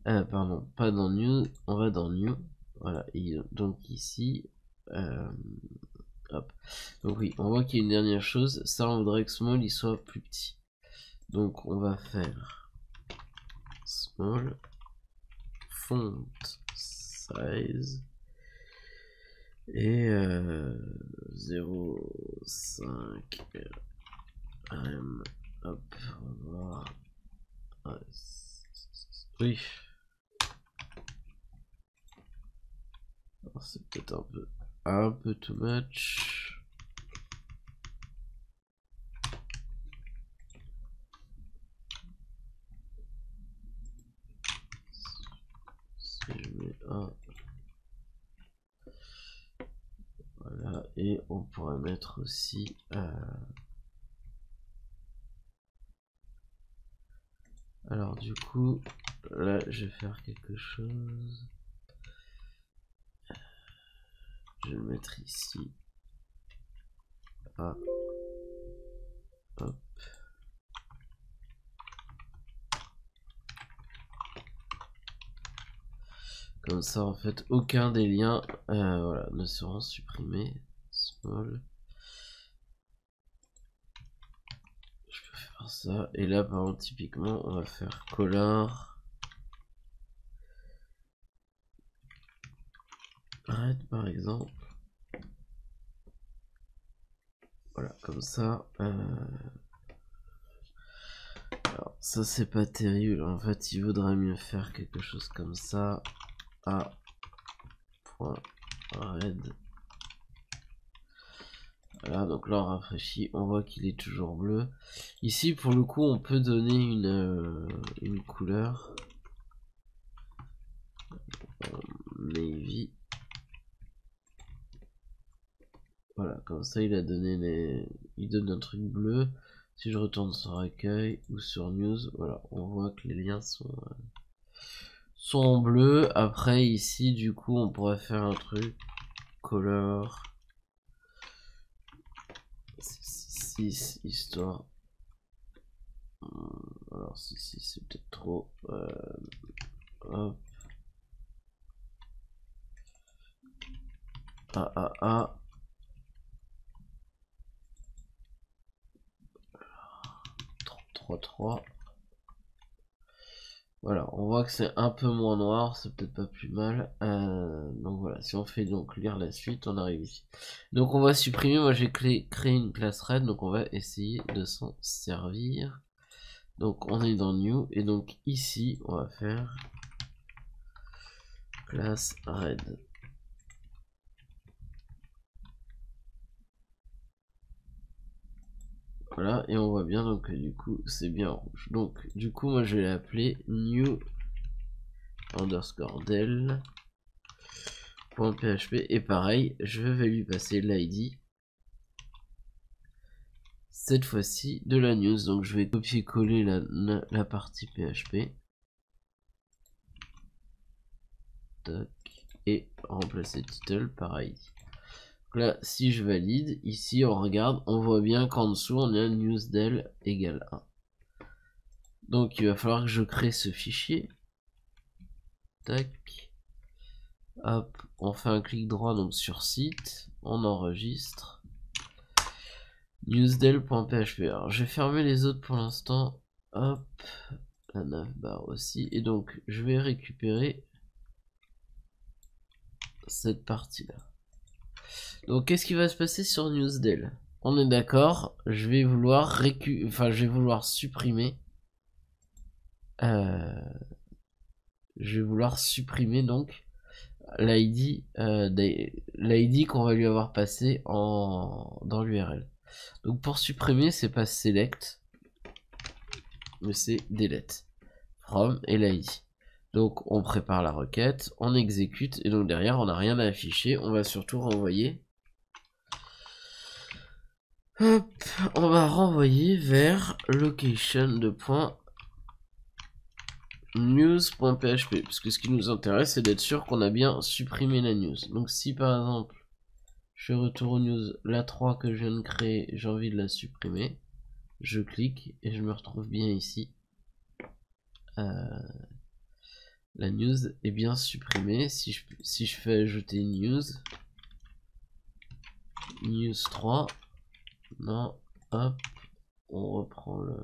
[SPEAKER 1] Pardon, pas dans news, on va dans new. Voilà, et donc ici, hop. Donc oui, on voit qu'il y a une dernière chose. Ça, on voudrait que small il soit plus petit. Donc on va faire small font size et 0,5 rem. Hop, on va voir. Oui. C'est peut-être un peu too much. Si je mets un, voilà, et on pourrait mettre aussi alors du coup là je vais faire quelque chose. Je vais le mettre ici. Ah. Hop. Comme ça, en fait, aucun des liens voilà, ne seront supprimés. Small. Je peux faire ça. Et là, par exemple, typiquement, on va faire color. Red, par exemple. Voilà, comme ça. Alors, ça, c'est pas terrible. En fait, il vaudrait mieux faire quelque chose comme ça. A. Red. Voilà, donc là on rafraîchit, on voit qu'il est toujours bleu. Ici pour le coup on peut donner une couleur. Navy. Voilà, comme ça il a donné il donne un truc bleu. Si je retourne sur accueil ou sur news, voilà, on voit que les liens sont en bleu. Après ici du coup on pourrait faire un truc color 6 histoire. Alors si c'est peut-être trop. Hop. Ah. 3. Voilà, on voit que c'est un peu moins noir, c'est peut-être pas plus mal. Donc voilà, si on fait donc lire la suite, on arrive ici. Donc on va supprimer, moi j'ai créé une classe red, donc on va essayer de s'en servir. Donc on est dans new, et donc ici on va faire classe red. Voilà, et on voit bien donc du coup c'est bien en rouge. Donc du coup moi je vais l'appeler new underscore del .php, et pareil je vais lui passer l'id cette fois-ci de la news. Donc je vais copier-coller la partie PHP. tac, et remplacer title par ID. Donc là, si je valide, ici on regarde, on voit bien qu'en dessous on a newsdel égale 1. Donc il va falloir que je crée ce fichier. Tac. Hop, on fait un clic droit donc sur site, on enregistre. Newsdel.php. Alors je vais fermer les autres pour l'instant. Hop, la navbar aussi. Et donc je vais récupérer cette partie là. Donc qu'est-ce qui va se passer sur newsdel? On est d'accord, je vais vouloir supprimer donc l'ID qu'on va lui avoir passé dans l'URL. Donc pour supprimer, c'est pas select, mais c'est delete from et l'ID. Donc on prépare la requête, on exécute, et donc derrière on n'a rien à afficher, on va surtout renvoyer. Hop, on va renvoyer vers location de point news.php, parce que ce qui nous intéresse c'est d'être sûr qu'on a bien supprimé la news. Donc si par exemple je retourne news, la 3 que je viens de créer, j'ai envie de la supprimer, je clique et je me retrouve bien ici. La news est bien supprimée. Si je fais ajouter une news 3, non, hop, on reprend le...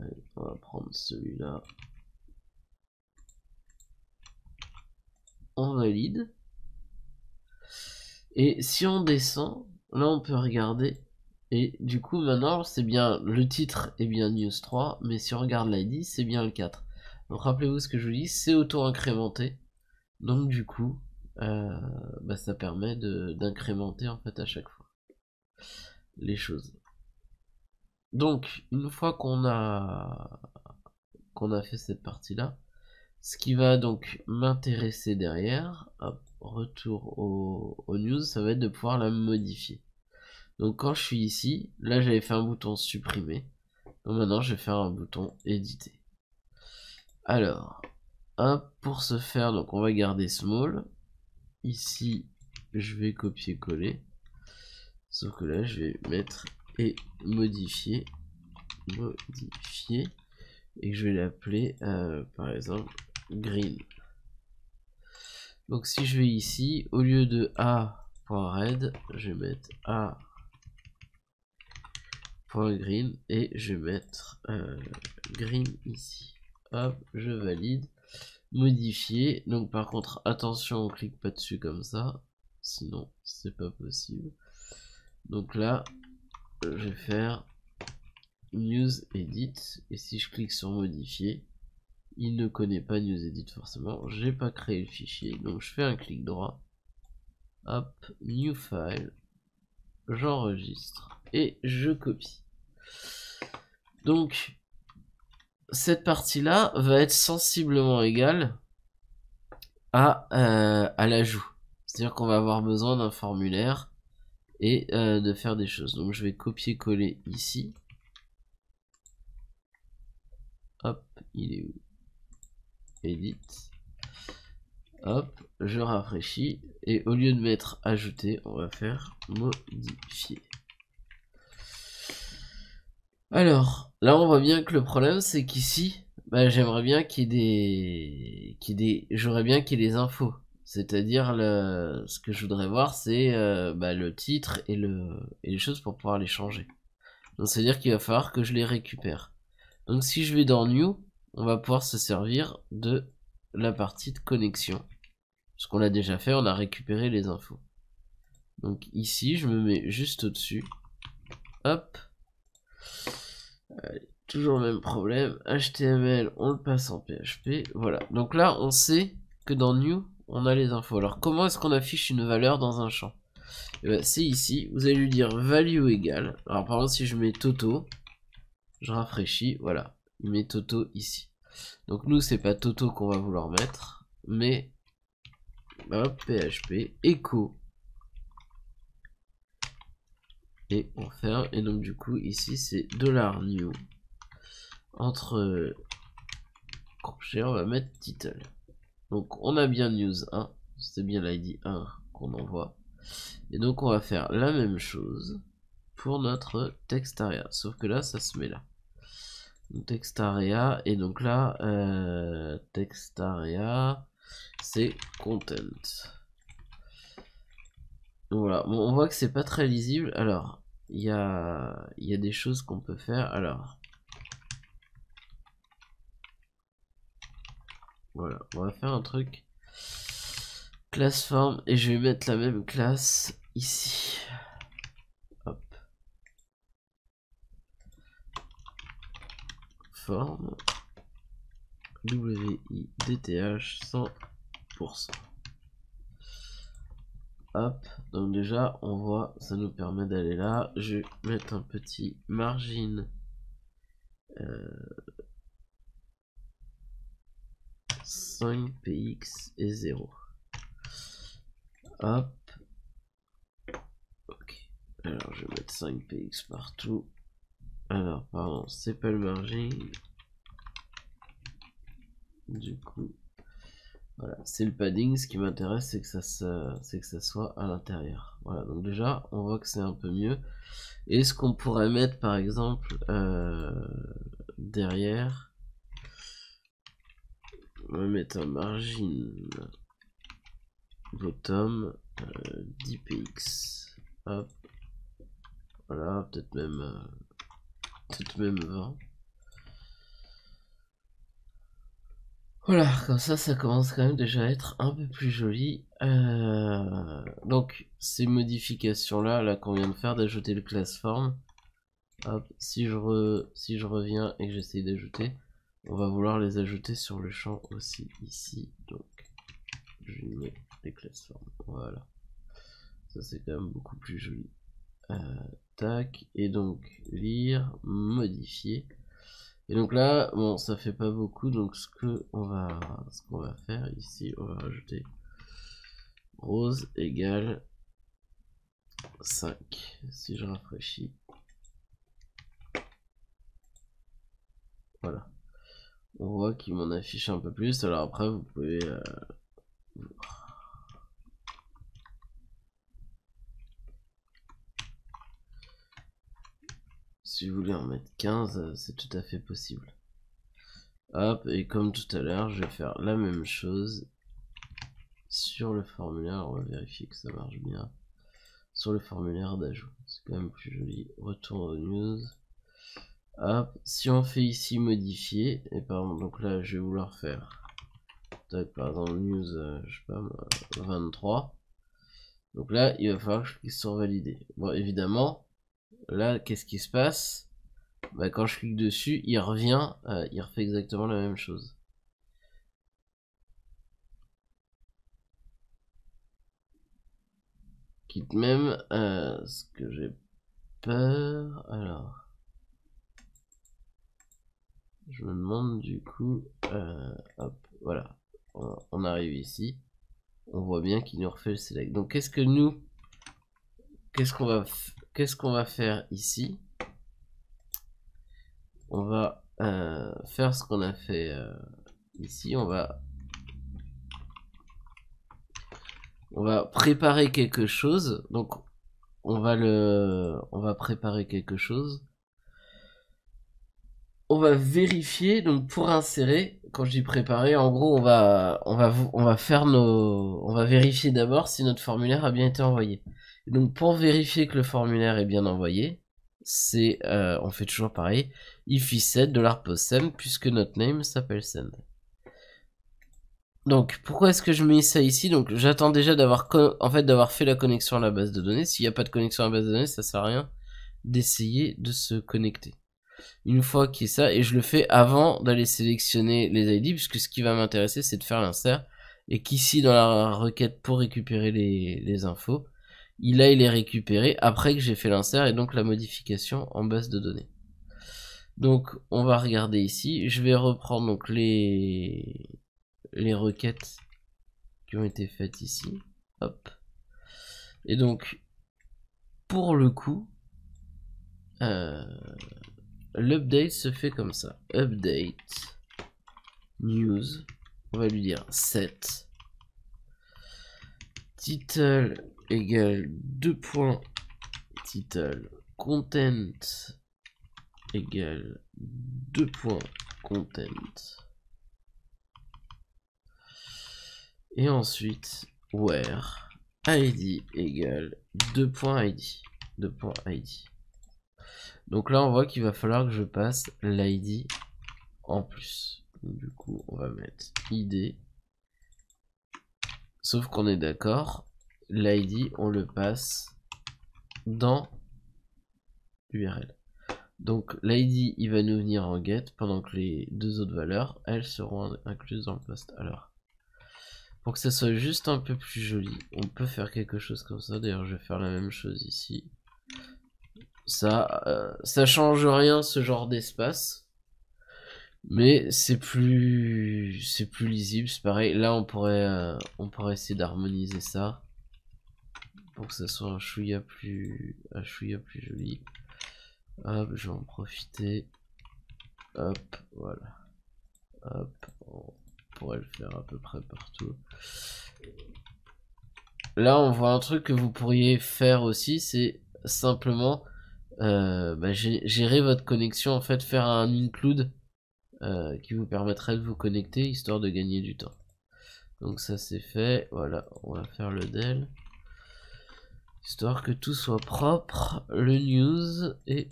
[SPEAKER 1] Allez, on va prendre celui-là. On valide. Et si on descend, là on peut regarder. Et du coup maintenant c'est bien, le titre est bien news 3, mais si on regarde l'ID c'est bien le 4. Donc rappelez-vous ce que je vous dis, c'est auto-incrémenté. Donc du coup, ça permet d'incrémenter en fait à chaque fois les choses. Donc une fois qu'on a fait cette partie là, ce qui va donc m'intéresser derrière, hop, retour aux news, ça va être de pouvoir la modifier. Donc quand je suis ici, là j'avais fait un bouton supprimer, donc maintenant je vais faire un bouton éditer. Alors, hop, pour ce faire, donc on va garder small. Ici, je vais copier-coller. Sauf que là, je vais mettre et modifier. Et que je vais l'appeler, par exemple, green. Donc si je vais ici, au lieu de a.red, je vais mettre a.green et je vais mettre green ici. Hop, je valide. Modifier. Donc par contre, attention, on clique pas dessus comme ça, sinon c'est pas possible. Donc là, je vais faire news edit, et si je clique sur modifier, il ne connaît pas news edit forcément. J'ai pas créé le fichier, donc je fais un clic droit. Hop, new file, j'enregistre et je copie. Donc cette partie-là va être sensiblement égale à l'ajout. C'est-à-dire qu'on va avoir besoin d'un formulaire et de faire des choses. Donc je vais copier-coller ici. Hop, il est où? Edit. Hop, je rafraîchis. Et au lieu de mettre ajouter, on va faire modifier. Alors, là on voit bien que le problème c'est qu'ici, j'aimerais bien qu'il y ait j'aurais bien qu'il y ait des infos. C'est-à-dire ce que je voudrais voir c'est le titre et les choses pour pouvoir les changer. Donc c'est à dire qu'il va falloir que je les récupère. Donc si je vais dans new, on va pouvoir se servir de la partie de connexion. Parce qu'on l'a déjà fait, on a récupéré les infos. Donc ici je me mets juste au-dessus. Hop. Allez, toujours le même problème. HTML, on le passe en PHP. Voilà. Donc là, on sait que dans new, on a les infos. Alors, comment est-ce qu'on affiche une valeur dans un champ? C'est ici. Vous allez lui dire value égale. Alors, par exemple, si je mets Toto, je rafraîchis. Voilà. Il met Toto ici. Donc, nous, c'est pas Toto qu'on va vouloir mettre. Mais, hop, PHP, echo. Et on ferme, et donc du coup ici c'est $new entre prochain, on va mettre title. Donc on a bien news 1, c'est bien l'ID 1 qu'on envoie. Et donc on va faire la même chose pour notre text area, sauf que là ça se met là. Donc, text area, et donc là text area c'est content. Donc voilà, bon, on voit que c'est pas très lisible. Alors il y a des choses qu'on peut faire. Alors voilà, on va faire un truc class form et je vais mettre la même classe ici. Hop. Form WIDTH 100%. Hop, donc déjà on voit, ça nous permet d'aller là. Je vais mettre un petit margin 5px et 0. Hop. Ok. Alors je vais mettre 5px partout. Alors pardon, c'est pas le margin. Du coup, voilà, c'est le padding. Ce qui m'intéresse, c'est que ça soit à l'intérieur. Voilà, donc déjà, on voit que c'est un peu mieux. Et ce qu'on pourrait mettre, par exemple, derrière, on va mettre un margin bottom 10px. Hop. Voilà, peut-être même 20. Voilà, comme ça commence quand même déjà à être un peu plus joli. Donc, ces modifications-là, là, qu'on vient de faire, d'ajouter le class form. Hop, si je reviens et que j'essaye d'ajouter, on va vouloir les ajouter sur le champ aussi, ici. Donc, je mets les class form. Voilà. Ça, c'est quand même beaucoup plus joli. Tac, et donc, lire, modifier. Et donc là, bon, ça fait pas beaucoup, donc ce qu'on va faire ici, on va rajouter rose égale 5. Si je rafraîchis, voilà, on voit qu'il m'en affiche un peu plus. Alors après, vous pouvez si vous voulez en mettre 15, c'est tout à fait possible. Hop, et comme tout à l'heure, je vais faire la même chose sur le formulaire. On va vérifier que ça marche bien. Sur le formulaire d'ajout, c'est quand même plus joli. Retour aux news. Hop, si on fait ici modifier, et par exemple, donc là je vais vouloir faire par exemple news, je sais pas, 23. Donc là il va falloir que je clique sur valider. Bon, évidemment, là qu'est-ce qui se passe? Bah, quand je clique dessus, il revient, il refait exactement la même chose. Quitte même ce que j'ai peur. Alors, je me demande du coup, hop, voilà, on arrive ici, on voit bien qu'il nous refait le select. Donc qu'est-ce qu'on va faire ici? On va faire ce qu'on a fait ici. On va préparer quelque chose. Donc on va préparer quelque chose. On va vérifier. Donc pour insérer, quand je dis préparer, en gros on va vérifier d'abord si notre formulaire a bien été envoyé. Et donc pour vérifier que le formulaire est bien envoyé, c'est on fait toujours pareil, if set $send puisque notre name s'appelle send. Donc pourquoi est-ce que je mets ça ici? Donc j'attends déjà d'avoir fait la connexion à la base de données. S'il n'y a pas de connexion à la base de données, ça sert à rien d'essayer de se connecter. Une fois qu'il y a ça, et je le fais avant d'aller sélectionner les ID, puisque ce qui va m'intéresser c'est de faire l'insert, et qu'ici dans la requête pour récupérer les infos, il aille les récupérer après que j'ai fait l'insert et donc la modification en base de données. Donc on va regarder ici, je vais reprendre donc les requêtes qui ont été faites ici. Hop. Et donc pour le coup, l'update se fait comme ça. Update news, on va lui dire set, title égale 2 points, title, content égale 2 points, content, et ensuite where id égale 2 points id, 2 points id. Donc là on voit qu'il va falloir que je passe l'id en plus. Du coup on va mettre id, sauf qu'on est d'accord, l'id on le passe dans URL. Donc l'id il va nous venir en get pendant que les deux autres valeurs elles seront incluses dans le post. Alors pour que ça soit juste un peu plus joli, on peut faire quelque chose comme ça. D'ailleurs je vais faire la même chose ici. Ça change rien ce genre d'espace, mais c'est plus lisible. C'est pareil. Là on pourrait essayer d'harmoniser ça pour que ça soit un chouïa plus joli. Hop, je vais en profiter. Hop, voilà. Hop, on pourrait le faire à peu près partout. Là on voit un truc que vous pourriez faire aussi, c'est simplement gérer votre connexion, en fait faire un include qui vous permettrait de vous connecter histoire de gagner du temps. Donc ça c'est fait, voilà, on va faire le del histoire que tout soit propre, le news et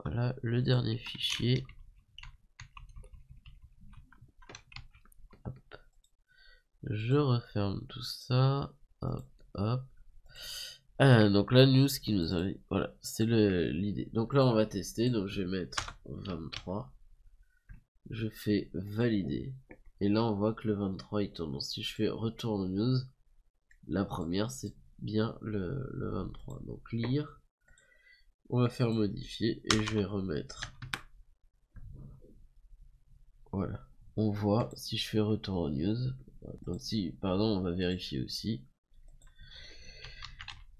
[SPEAKER 1] voilà le dernier fichier. Hop. Je referme tout ça, hop hop. Donc la news qui nous a... Voilà, c'est l'idée. Donc là on va tester, donc je vais mettre 23. Je fais valider. Et là on voit que le 23 il tourne. Donc si je fais retourne news, la première c'est bien le 23. Donc lire. On va faire modifier et je vais remettre. Voilà. On voit si je fais retourne news. Donc si, pardon, on va vérifier aussi.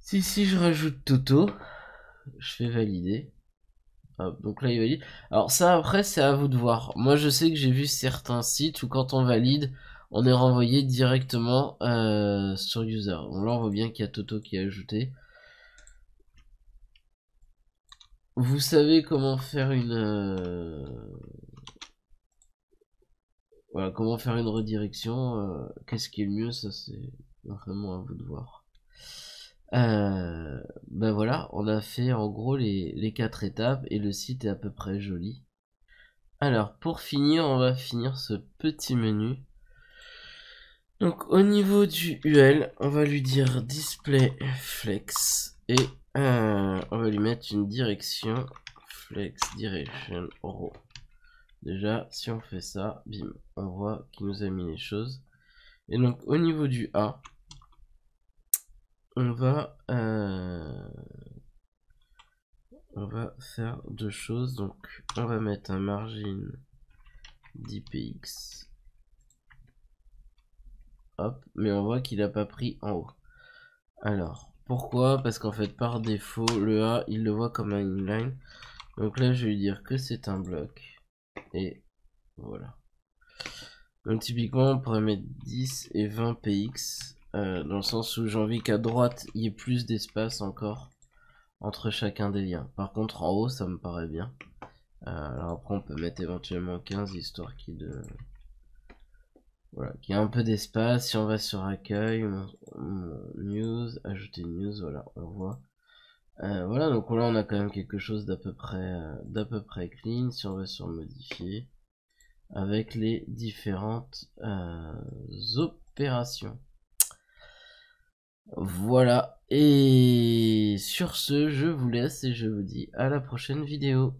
[SPEAKER 1] Si je rajoute Toto, je fais valider. Hop, donc là il valide. Alors ça après c'est à vous de voir. Moi je sais que j'ai vu certains sites où quand on valide, on est renvoyé directement sur user. Bon là on voit bien qu'il y a Toto qui est ajouté. Vous savez comment faire voilà, comment faire une redirection. Qu'est-ce qui est le mieux, ça c'est vraiment à vous de voir. Ben voilà, on a fait en gros les 4 étapes et le site est à peu près joli. Alors pour finir, on va finir ce petit menu. Donc au niveau du UL, on va lui dire display flex et on va lui mettre une direction flex direction row. Déjà si on fait ça, bim, on voit qu'il nous a mis les choses. Et donc au niveau du A, on va faire deux choses. Donc on va mettre un margin d'IPX. Hop, mais on voit qu'il n'a pas pris en haut. Alors, pourquoi? Parce qu'en fait, par défaut, le A, il le voit comme un inline. Donc là, je vais lui dire que c'est un bloc. Et voilà. Donc typiquement, on pourrait mettre 10 et 20 PX. Dans le sens où j'ai envie qu'à droite, il y ait plus d'espace encore entre chacun des liens. Par contre, en haut, ça me paraît bien. Alors après, on peut mettre éventuellement 15, histoire qu'il de... Voilà, qu'il y a un peu d'espace. Si on va sur accueil, news, ajouter news, voilà, on voit. Voilà, donc là on a quand même quelque chose d'à peu près clean. Si on va sur modifier, avec les différentes opérations. Voilà, et sur ce, je vous laisse et je vous dis à la prochaine vidéo.